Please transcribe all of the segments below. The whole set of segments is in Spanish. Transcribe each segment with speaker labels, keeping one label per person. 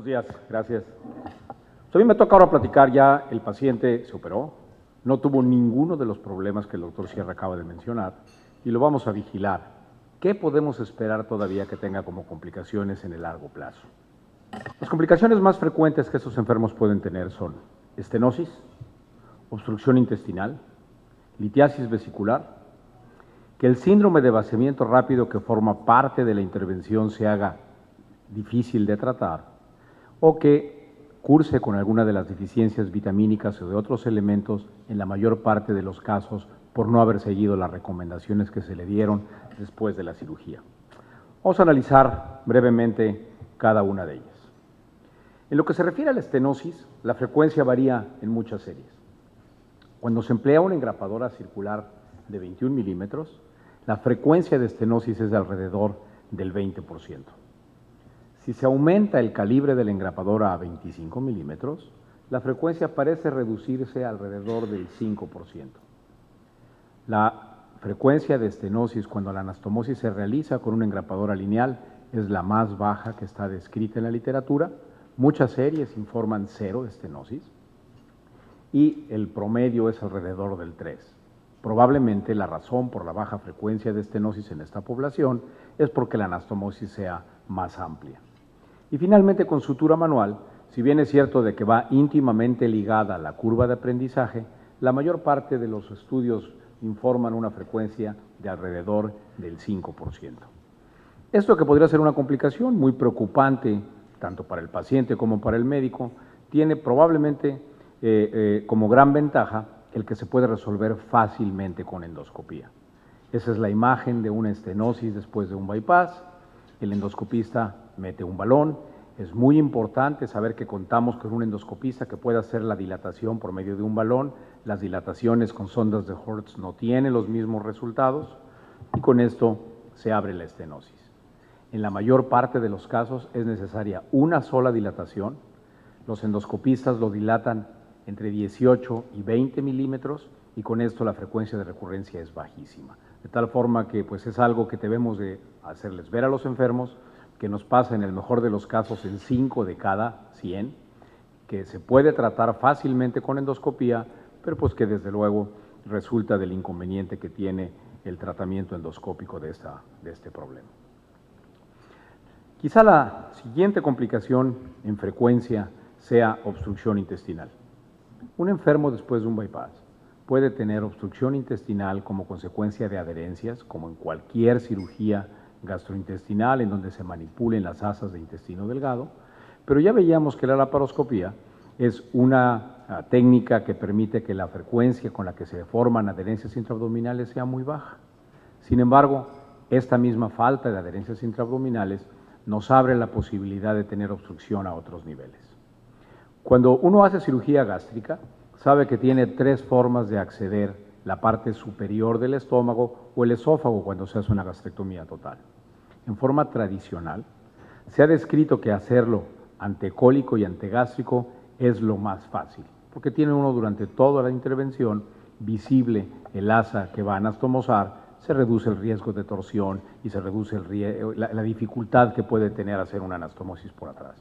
Speaker 1: Buenos días, gracias. A mí me toca ahora platicar ya, el paciente se operó, no tuvo ninguno de los problemas que el doctor Sierra acaba de mencionar y lo vamos a vigilar. ¿Qué podemos esperar todavía que tenga como complicaciones en el largo plazo? Las complicaciones más frecuentes que estos enfermos pueden tener son estenosis, obstrucción intestinal, litiasis vesicular, que el síndrome de vaciamiento rápido que forma parte de la intervención se haga difícil de tratar o que curse con alguna de las deficiencias vitamínicas o de otros elementos en la mayor parte de los casos por no haber seguido las recomendaciones que se le dieron después de la cirugía. Vamos a analizar brevemente cada una de ellas. En lo que se refiere a la estenosis, la frecuencia varía en muchas series. Cuando se emplea una engrapadora circular de 21 milímetros, la frecuencia de estenosis es de alrededor del 20%. Si se aumenta el calibre de la engrapadora a 25 milímetros, la frecuencia parece reducirse alrededor del 5%. La frecuencia de estenosis cuando la anastomosis se realiza con una engrapadora lineal es la más baja que está descrita en la literatura. Muchas series informan 0 de estenosis y el promedio es alrededor del 3. Probablemente la razón por la baja frecuencia de estenosis en esta población es porque la anastomosis sea más amplia. Y finalmente, con sutura manual, si bien es cierto de que va íntimamente ligada a la curva de aprendizaje, la mayor parte de los estudios informan una frecuencia de alrededor del 5%. Esto, que podría ser una complicación muy preocupante tanto para el paciente como para el médico, tiene probablemente como gran ventaja el que se puede resolver fácilmente con endoscopía. Esa es la imagen de una estenosis después de un bypass. El endoscopista mete un balón. Es muy importante saber que contamos con un endoscopista que pueda hacer la dilatación por medio de un balón. Las dilataciones con sondas de Hertz no tienen los mismos resultados y con esto se abre la estenosis. En la mayor parte de los casos es necesaria una sola dilatación. Los endoscopistas lo dilatan entre 18 y 20 milímetros y con esto la frecuencia de recurrencia es bajísima. De tal forma que pues es algo que debemos de hacerles ver a los enfermos, que nos pasa en el mejor de los casos en 5 de cada 100, que se puede tratar fácilmente con endoscopía, pero pues que desde luego resulta del inconveniente que tiene el tratamiento endoscópico de este problema. Quizá la siguiente complicación en frecuencia sea obstrucción intestinal. Un enfermo después de un bypass puede tener obstrucción intestinal como consecuencia de adherencias, como en cualquier cirugía gastrointestinal en donde se manipulen las asas de intestino delgado, pero ya veíamos que la laparoscopía es una técnica que permite que la frecuencia con la que se forman adherencias intraabdominales sea muy baja. Sin embargo, esta misma falta de adherencias intraabdominales nos abre la posibilidad de tener obstrucción a otros niveles. Cuando uno hace cirugía gástrica, sabe que tiene 3 formas de acceder la parte superior del estómago o el esófago cuando se hace una gastrectomía total. En forma tradicional, se ha descrito que hacerlo antecólico y antegástrico es lo más fácil, porque tiene uno durante toda la intervención visible el asa que va a anastomosar, se reduce el riesgo de torsión y se reduce la dificultad que puede tener hacer una anastomosis por atrás.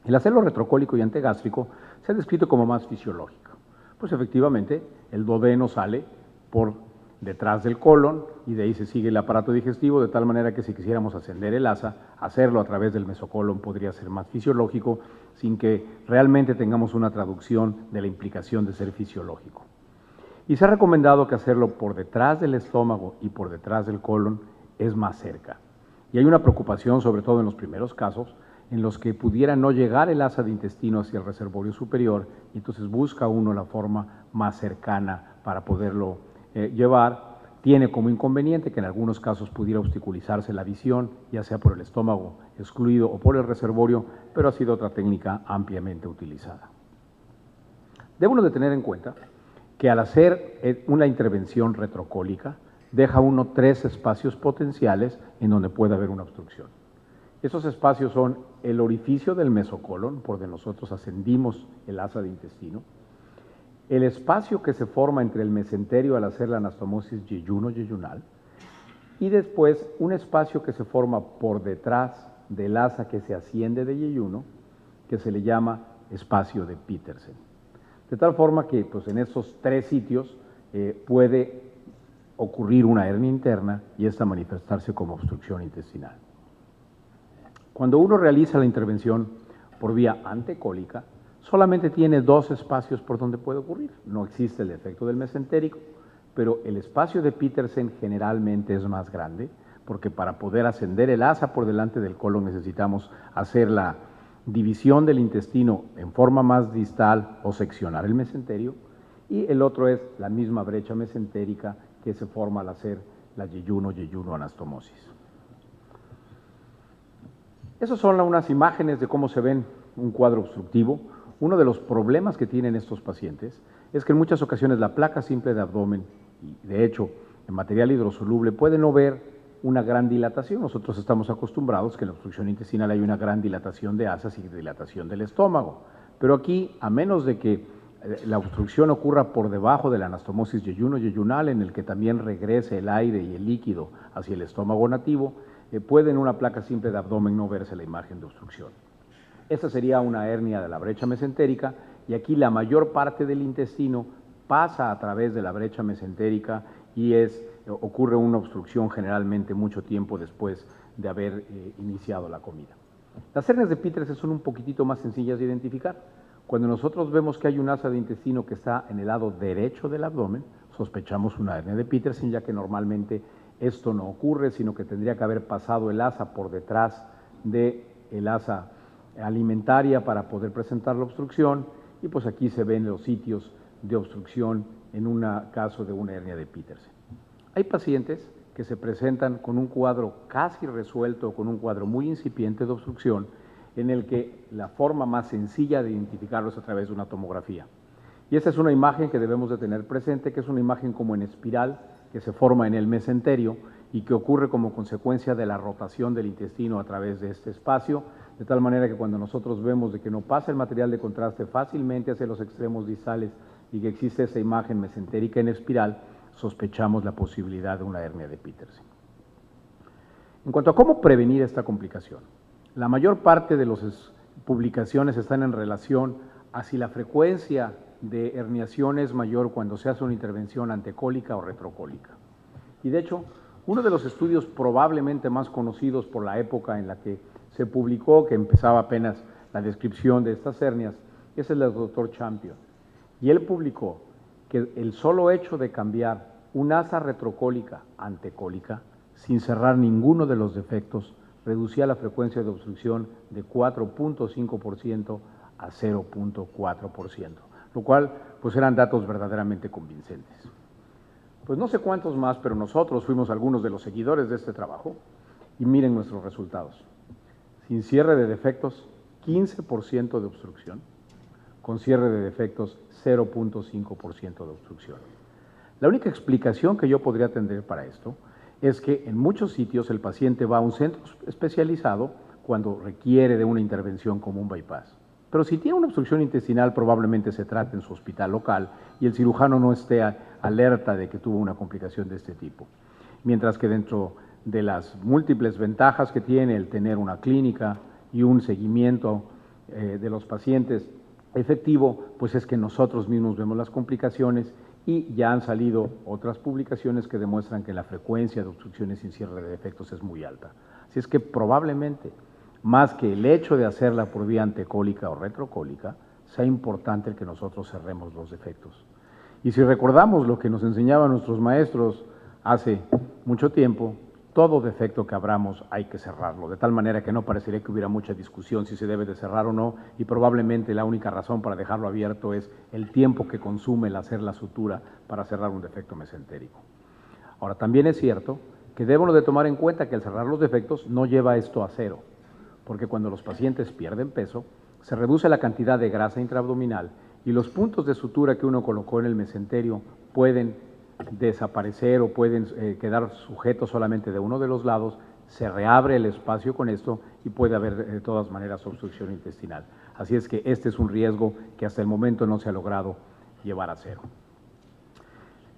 Speaker 1: El hacerlo retrocólico y antegástrico se ha descrito como más fisiológico. Pues efectivamente, el duodeno sale por detrás del colon y de ahí se sigue el aparato digestivo, de tal manera que si quisiéramos ascender el asa, hacerlo a través del mesocolon podría ser más fisiológico sin que realmente tengamos una traducción de la implicación de ser fisiológico. Y se ha recomendado que hacerlo por detrás del estómago y por detrás del colon es más cerca. Y hay una preocupación, sobre todo en los primeros casos, en los que pudiera no llegar el asa de intestino hacia el reservorio superior, y entonces busca uno la forma más cercana para poderlo llevar. Tiene como inconveniente que en algunos casos pudiera obstaculizarse la visión, ya sea por el estómago excluido o por el reservorio, pero ha sido otra técnica ampliamente utilizada. Debe uno de tener en cuenta que al hacer una intervención retrocólica, deja uno 3 espacios potenciales en donde puede haber una obstrucción. Esos espacios son el orificio del mesocolon, por donde nosotros ascendimos el asa de intestino, el espacio que se forma entre el mesenterio al hacer la anastomosis yeyuno-yeyunal, y después un espacio que se forma por detrás del asa que se asciende de yeyuno que se le llama espacio de Petersen. De tal forma que pues, en esos 3 sitios puede ocurrir una hernia interna y esta manifestarse como obstrucción intestinal. Cuando uno realiza la intervención por vía antecólica, solamente tiene 2 espacios por donde puede ocurrir. No existe el defecto del mesentérico, pero el espacio de Petersen generalmente es más grande, porque para poder ascender el asa por delante del colon necesitamos hacer la división del intestino en forma más distal o seccionar el mesenterio, y el otro es la misma brecha mesentérica que se forma al hacer la yeyuno anastomosis. Esas son unas imágenes de cómo se ven un cuadro obstructivo. Uno de los problemas que tienen estos pacientes es que en muchas ocasiones la placa simple de abdomen, y de hecho en material hidrosoluble, puede no ver una gran dilatación. Nosotros estamos acostumbrados que en la obstrucción intestinal hay una gran dilatación de asas y dilatación del estómago, pero aquí, a menos de que la obstrucción ocurra por debajo de la anastomosis yeyunal, en el que también regrese el aire y el líquido hacia el estómago nativo, puede en una placa simple de abdomen no verse la imagen de obstrucción. Esta sería una hernia de la brecha mesentérica, y aquí la mayor parte del intestino pasa a través de la brecha mesentérica y ocurre una obstrucción generalmente mucho tiempo después de haber iniciado la comida. Las hernias de Petersen son un poquitito más sencillas de identificar. Cuando nosotros vemos que hay un asa de intestino que está en el lado derecho del abdomen, sospechamos una hernia de Petersen, ya que normalmente esto no ocurre, sino que tendría que haber pasado el asa por detrás del asa alimentaria para poder presentar la obstrucción, y pues aquí se ven los sitios de obstrucción en un caso de una hernia de Petersen. Hay pacientes que se presentan con un cuadro casi resuelto, con un cuadro muy incipiente de obstrucción, en el que la forma más sencilla de identificarlo es a través de una tomografía. Y esta es una imagen que debemos de tener presente, que es una imagen como en espiral, que se forma en el mesenterio y que ocurre como consecuencia de la rotación del intestino a través de este espacio, de tal manera que cuando nosotros vemos de que no pasa el material de contraste fácilmente hacia los extremos distales y que existe esa imagen mesentérica en espiral, sospechamos la posibilidad de una hernia de Petersen. En cuanto a cómo prevenir esta complicación, la mayor parte de las publicaciones están en relación a si la frecuencia de herniación es mayor cuando se hace una intervención antecólica o retrocólica. Y de hecho, uno de los estudios probablemente más conocidos por la época en la que se publicó, que empezaba apenas la descripción de estas hernias, es el del Dr. Champion. Y él publicó que el solo hecho de cambiar un asa retrocólica antecólica, sin cerrar ninguno de los defectos, reducía la frecuencia de obstrucción de 4.5% a 0.4%, lo cual pues eran datos verdaderamente convincentes. Pues no sé cuántos más, pero nosotros fuimos algunos de los seguidores de este trabajo, y miren nuestros resultados. Sin cierre de defectos, 15% de obstrucción; con cierre de defectos, 0.5% de obstrucción. La única explicación que yo podría tener para esto es que en muchos sitios el paciente va a un centro especializado cuando requiere de una intervención como un bypass. Pero si tiene una obstrucción intestinal, probablemente se trate en su hospital local y el cirujano no esté alerta de que tuvo una complicación de este tipo. Mientras que dentro de las múltiples ventajas que tiene el tener una clínica y un seguimiento de los pacientes efectivo, pues es que nosotros mismos vemos las complicaciones, y ya han salido otras publicaciones que demuestran que la frecuencia de obstrucciones sin cierre de defectos es muy alta. Así es que probablemente, más que el hecho de hacerla por vía antecólica o retrocólica, sea importante el que nosotros cerremos los defectos. Y si recordamos lo que nos enseñaban nuestros maestros hace mucho tiempo, todo defecto que abramos hay que cerrarlo, de tal manera que no parecería que hubiera mucha discusión si se debe de cerrar o no, y probablemente la única razón para dejarlo abierto es el tiempo que consume el hacer la sutura para cerrar un defecto mesentérico. Ahora, también es cierto que debemos de tomar en cuenta que al cerrar los defectos no lleva esto a cero, porque cuando los pacientes pierden peso, se reduce la cantidad de grasa intraabdominal y los puntos de sutura que uno colocó en el mesenterio pueden desaparecer o pueden quedar sujetos solamente de uno de los lados, se reabre el espacio con esto y puede haber de todas maneras obstrucción intestinal. Así es que este es un riesgo que hasta el momento no se ha logrado llevar a cero.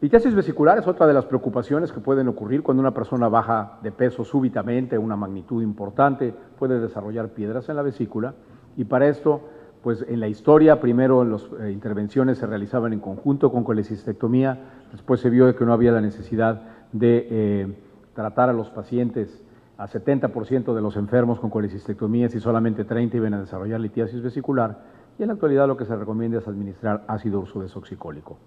Speaker 1: Litiasis vesicular es otra de las preocupaciones que pueden ocurrir cuando una persona baja de peso súbitamente, una magnitud importante, puede desarrollar piedras en la vesícula, Y para esto, pues en la historia, primero las intervenciones se realizaban en conjunto con colecistectomía, después se vio que no había la necesidad de tratar a los pacientes, a 70% de los enfermos con colecistectomías y solamente 30 iban a desarrollar litiasis vesicular, y en la actualidad lo que se recomienda es administrar ácido ursodesoxicólico.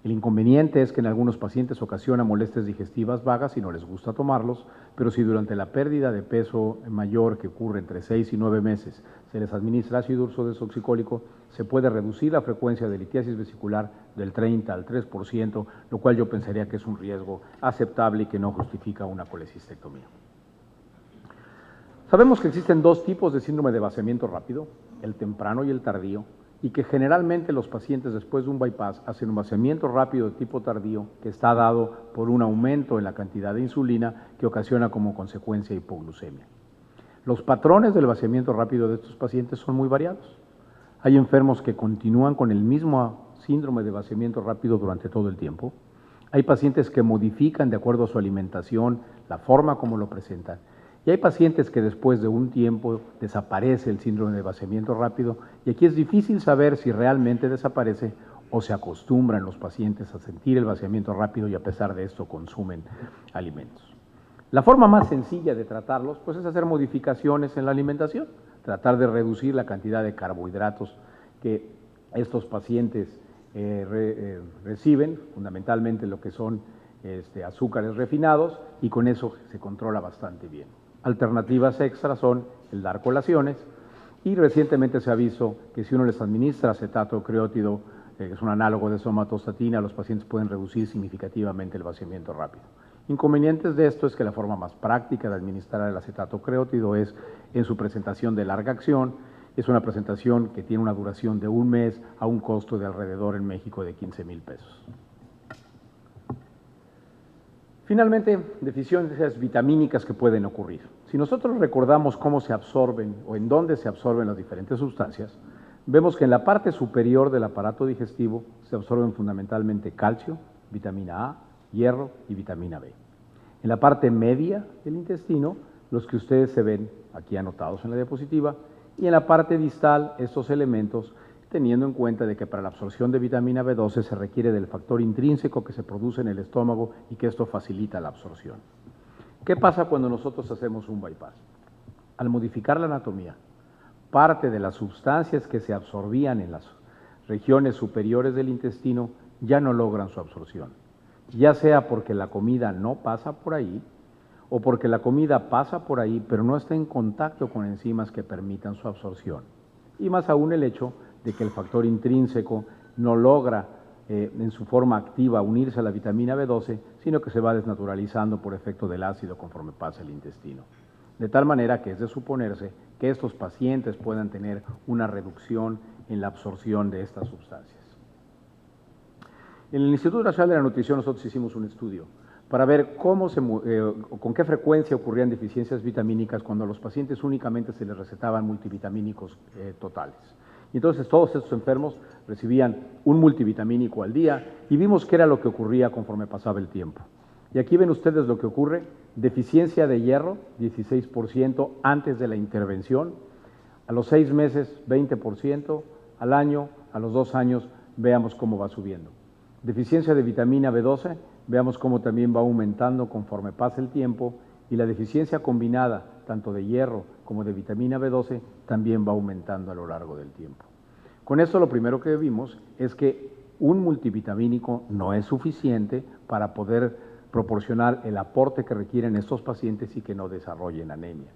Speaker 1: El inconveniente es que en algunos pacientes ocasiona molestias digestivas vagas y no les gusta tomarlos, pero si durante la pérdida de peso mayor que ocurre entre 6 y 9 meses se les administra ácido ursodesoxicólico, se puede reducir la frecuencia de litiasis vesicular del 30 al 3%, lo cual yo pensaría que es un riesgo aceptable y que no justifica una colecistectomía. Sabemos que existen dos tipos de síndrome de vaciamiento rápido, el temprano y el tardío, y que generalmente los pacientes después de un bypass hacen un vaciamiento rápido de tipo tardío que está dado por un aumento en la cantidad de insulina que ocasiona como consecuencia hipoglucemia. Los patrones del vaciamiento rápido de estos pacientes son muy variados. Hay enfermos que continúan con el mismo síndrome de vaciamiento rápido durante todo el tiempo. Hay pacientes que modifican de acuerdo a su alimentación la forma como lo presentan. Y hay pacientes que después de un tiempo desaparece el síndrome de vaciamiento rápido y aquí es difícil saber si realmente desaparece o se acostumbran los pacientes a sentir el vaciamiento rápido y a pesar de esto consumen alimentos. La forma más sencilla de tratarlos pues es hacer modificaciones en la alimentación, tratar de reducir la cantidad de carbohidratos que estos pacientes reciben, fundamentalmente lo que son azúcares refinados, y con eso se controla bastante bien. Alternativas extras son el dar colaciones, y recientemente se ha visto que si uno les administra acetato creótido, que es un análogo de somatostatina, los pacientes pueden reducir significativamente el vaciamiento rápido. Inconvenientes de esto es que la forma más práctica de administrar el acetato creótido es en su presentación de larga acción. Es una presentación que tiene una duración de un mes a un costo de alrededor en México de 15,000 pesos. Finalmente, deficiencias vitamínicas que pueden ocurrir. Si nosotros recordamos cómo se absorben o en dónde se absorben las diferentes sustancias, vemos que en la parte superior del aparato digestivo se absorben fundamentalmente calcio, vitamina A, hierro y vitamina B. En la parte media del intestino, los que ustedes se ven aquí anotados en la diapositiva, y en la parte distal estos elementos, teniendo en cuenta de que para la absorción de vitamina B12 se requiere del factor intrínseco que se produce en el estómago y que esto facilita la absorción. ¿Qué pasa cuando nosotros hacemos un bypass? Al modificar la anatomía, parte de las sustancias que se absorbían en las regiones superiores del intestino ya no logran su absorción, ya sea porque la comida no pasa por ahí o porque la comida pasa por ahí pero no está en contacto con enzimas que permitan su absorción. Y más aún el hecho de que el factor intrínseco no logra en su forma activa unirse a la vitamina B12, sino que se va desnaturalizando por efecto del ácido conforme pasa el intestino. De tal manera que es de suponerse que estos pacientes puedan tener una reducción en la absorción de estas sustancias. En el Instituto Nacional de la Nutrición nosotros hicimos un estudio para ver con qué frecuencia ocurrían deficiencias vitamínicas cuando a los pacientes únicamente se les recetaban multivitamínicos totales. Y entonces todos estos enfermos recibían un multivitamínico al día y vimos qué era lo que ocurría conforme pasaba el tiempo. Y aquí ven ustedes lo que ocurre: deficiencia de hierro, 16% antes de la intervención, a los 6 meses 20%, al año, a los 2 años, veamos cómo va subiendo. Deficiencia de vitamina B12, veamos cómo también va aumentando conforme pasa el tiempo, y la deficiencia combinada, tanto de hierro como de vitamina B12, también va aumentando a lo largo del tiempo. Con esto lo primero que vimos es que un multivitamínico no es suficiente para poder proporcionar el aporte que requieren estos pacientes y que no desarrollen anemia.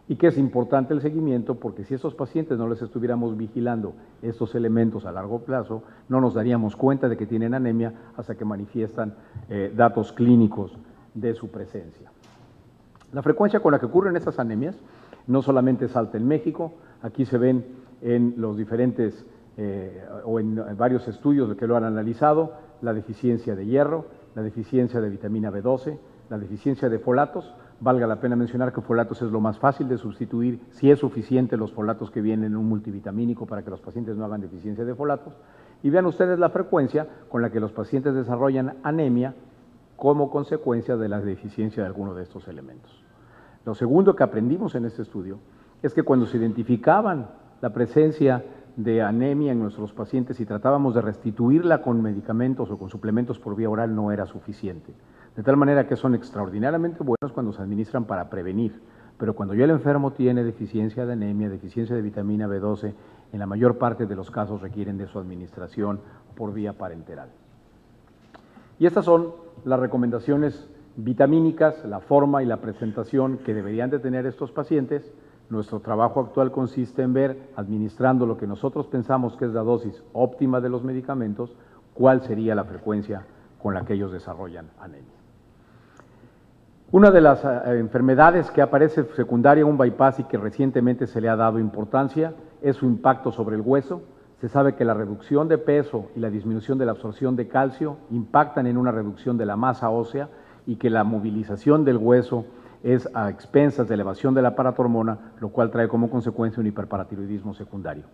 Speaker 1: Y que es importante el seguimiento, porque si estos pacientes no les estuviéramos vigilando estos elementos a largo plazo, no nos daríamos cuenta de que tienen anemia hasta que manifiestan datos clínicos de su presencia. La frecuencia con la que ocurren estas anemias no solamente es alta en México, aquí se ven en los diferentes o en varios estudios que lo han analizado, la deficiencia de hierro, la deficiencia de vitamina B12, la deficiencia de folatos. Valga la pena mencionar que folatos es lo más fácil de sustituir si es suficiente los folatos que vienen en un multivitamínico para que los pacientes no hagan deficiencia de folatos. Y vean ustedes la frecuencia con la que los pacientes desarrollan anemia como consecuencia de la deficiencia de alguno de estos elementos. Lo segundo que aprendimos en este estudio es que cuando se identificaban la presencia de anemia en nuestros pacientes y tratábamos de restituirla con medicamentos o con suplementos por vía oral no era suficiente. De tal manera que son extraordinariamente buenos cuando se administran para prevenir, pero cuando ya el enfermo tiene deficiencia de anemia, deficiencia de vitamina B12, en la mayor parte de los casos requieren de su administración por vía parenteral. Y estas son las recomendaciones vitamínicas, la forma y la presentación que deberían de tener estos pacientes. Nuestro trabajo actual consiste en ver, administrando lo que nosotros pensamos que es la dosis óptima de los medicamentos, cuál sería la frecuencia con la que ellos desarrollan anemia. Una de las enfermedades que aparece secundaria a un bypass y que recientemente se le ha dado importancia es su impacto sobre el hueso. Se sabe que la reducción de peso y la disminución de la absorción de calcio impactan en una reducción de la masa ósea y que la movilización del hueso es a expensas de elevación de la paratormona, lo cual trae como consecuencia un hiperparatiroidismo secundario.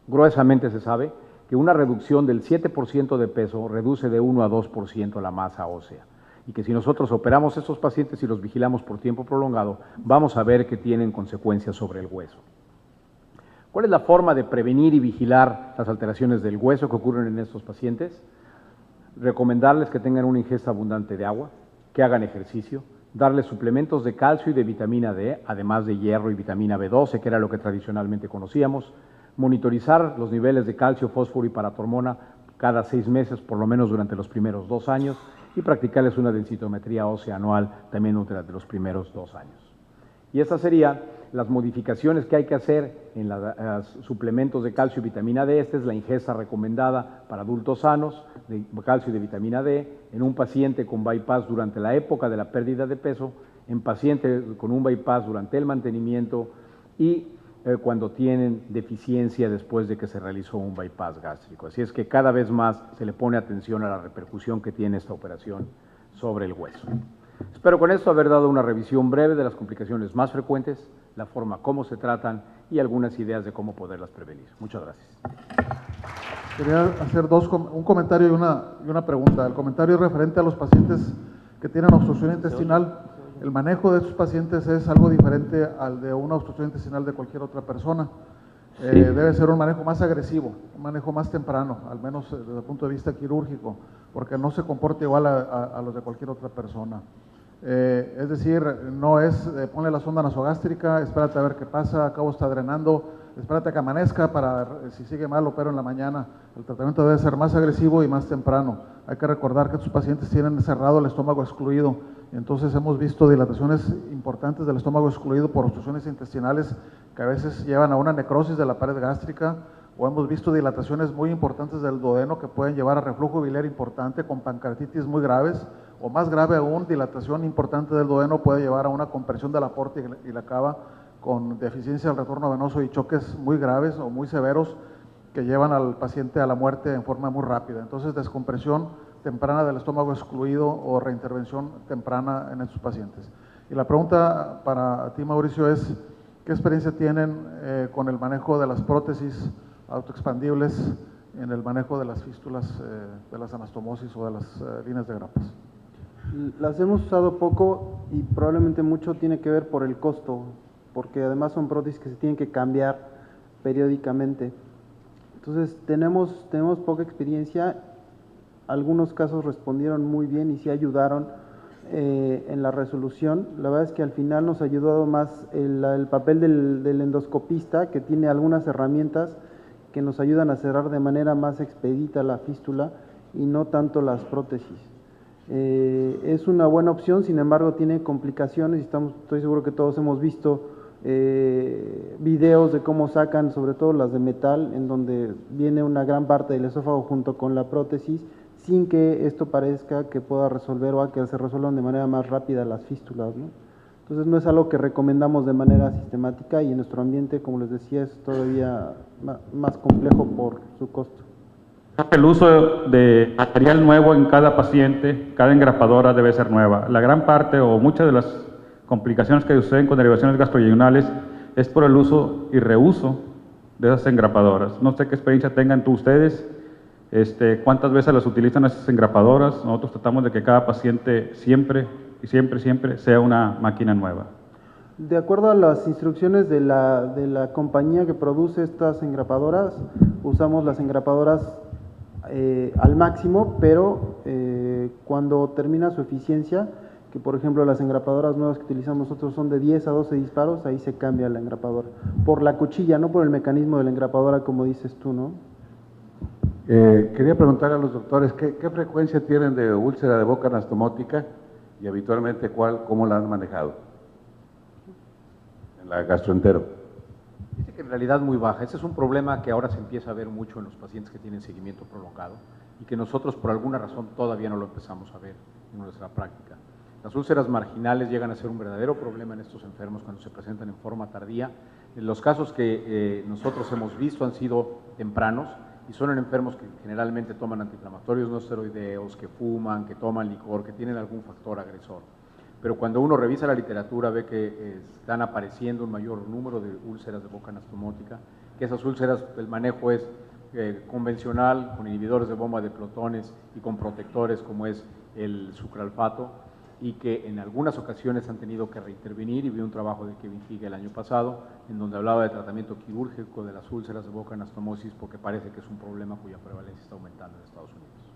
Speaker 1: Gruesamente se sabe que una reducción del 7% de peso reduce de 1 a 2% la masa ósea y que si nosotros operamos a estos pacientes y los vigilamos por tiempo prolongado, vamos a ver que tienen consecuencias sobre el hueso. ¿Cuál es la forma de prevenir y vigilar las alteraciones del hueso que ocurren en estos pacientes? Recomendarles que tengan una ingesta abundante de agua, que hagan ejercicio, darles suplementos de calcio y de vitamina D, además de hierro y vitamina B12, que era lo que tradicionalmente conocíamos, monitorizar los niveles de calcio, fósforo y paratormona cada 6 meses, por lo menos durante los primeros 2 años, y practicarles una densitometría ósea anual también durante los primeros 2 años. Y estas serían las modificaciones que hay que hacer en los suplementos de calcio y vitamina D. Esta es la ingesta recomendada para adultos sanos de calcio y de vitamina D en un paciente con bypass durante la época de la pérdida de peso, en pacientes con un bypass durante el mantenimiento y cuando tienen deficiencia después de que se realizó un bypass gástrico. Así es que cada vez más se le pone atención a la repercusión que tiene esta operación sobre el hueso. Espero con esto haber dado una revisión breve de las complicaciones más frecuentes, la forma como se tratan y algunas ideas de cómo poderlas prevenir. Muchas gracias.
Speaker 2: Quería hacer un comentario y una pregunta. El comentario es referente a los pacientes que tienen obstrucción intestinal. El manejo de estos pacientes es algo diferente al de una obstrucción intestinal de cualquier otra persona.
Speaker 1: Sí.
Speaker 2: Debe ser un manejo más agresivo, un manejo más temprano, al menos desde el punto de vista quirúrgico, porque no se comporta igual a los de cualquier otra persona. Es decir, no es ponle la sonda nasogástrica, espérate a ver qué pasa, acabo está drenando, espérate a que amanezca para, si sigue mal, opero en la mañana. El tratamiento debe ser más agresivo y más temprano. Hay que recordar que estos pacientes tienen cerrado el estómago excluido, y entonces hemos visto dilataciones importantes del estómago excluido por obstrucciones intestinales que a veces llevan a una necrosis de la pared gástrica, o hemos visto dilataciones muy importantes del duodeno que pueden llevar a reflujo biliar importante con pancreatitis muy graves, o más grave aún, dilatación importante del duodeno puede llevar a una compresión de la aorta y la cava con deficiencia del retorno venoso y choques muy graves o muy severos que llevan al paciente a la muerte en forma muy rápida. Entonces, descompresión temprana del estómago excluido o reintervención temprana en estos pacientes. Y la pregunta para ti, Mauricio, es ¿qué experiencia tienen con el manejo de las prótesis autoexpandibles en el manejo de las fístulas, de las anastomosis o de las líneas de grapas?
Speaker 3: Las hemos usado poco y probablemente mucho tiene que ver por el costo, porque además son prótesis que se tienen que cambiar periódicamente. Entonces tenemos poca experiencia. Algunos casos respondieron muy bien y sí ayudaron en la resolución. La verdad es que al final nos ayudó más el papel del endoscopista, que tiene algunas herramientas que nos ayudan a cerrar de manera más expedita la fístula y no tanto las prótesis. Es una buena opción, sin embargo tiene complicaciones y estoy seguro que todos hemos visto videos de cómo sacan, sobre todo las de metal, en donde viene una gran parte del esófago junto con la prótesis, sin que esto parezca que pueda resolver o a que se resuelvan de manera más rápida las fístulas, ¿no? Entonces no es algo que recomendamos de manera sistemática y en nuestro ambiente, como les decía, es todavía más complejo por su costo.
Speaker 4: El uso de material nuevo en cada paciente, cada engrapadora debe ser nueva. La gran parte o muchas de las complicaciones que suceden con derivaciones gastrointestinales es por el uso y reuso de esas engrapadoras. No sé qué experiencia tengan ustedes, cuántas veces las utilizan esas engrapadoras. Nosotros tratamos de que cada paciente siempre sea una máquina nueva.
Speaker 3: De acuerdo a las instrucciones de la compañía que produce estas engrapadoras, usamos las engrapadoras al máximo, pero cuando termina su eficiencia, que por ejemplo las engrapadoras nuevas que utilizamos nosotros son de 10 a 12 disparos, ahí se cambia la engrapadora. Por la cuchilla, no por el mecanismo de la engrapadora como dices tú, ¿no?
Speaker 5: Quería preguntar a los doctores, ¿qué frecuencia tienen de úlcera de boca anastomótica y habitualmente cómo la han manejado en la gastroentero?
Speaker 1: Dice que en realidad muy baja. Ese es un problema que ahora se empieza a ver mucho en los pacientes que tienen seguimiento prolongado y que nosotros por alguna razón todavía no lo empezamos a ver en nuestra práctica. Las úlceras marginales llegan a ser un verdadero problema en estos enfermos cuando se presentan en forma tardía. En los casos que nosotros hemos visto han sido tempranos y son en enfermos que generalmente toman antiinflamatorios no esteroideos, que fuman, que toman licor, que tienen algún factor agresor. Pero cuando uno revisa la literatura ve que están apareciendo un mayor número de úlceras de boca anastomótica, que esas úlceras, el manejo es convencional, con inhibidores de bomba de protones y con protectores como es el sucralfato, y que en algunas ocasiones han tenido que reintervenir, y vi un trabajo de Kevin Higa el año pasado, en donde hablaba de tratamiento quirúrgico de las úlceras de boca anastomosis, porque parece que es un problema cuya prevalencia está aumentando en Estados Unidos.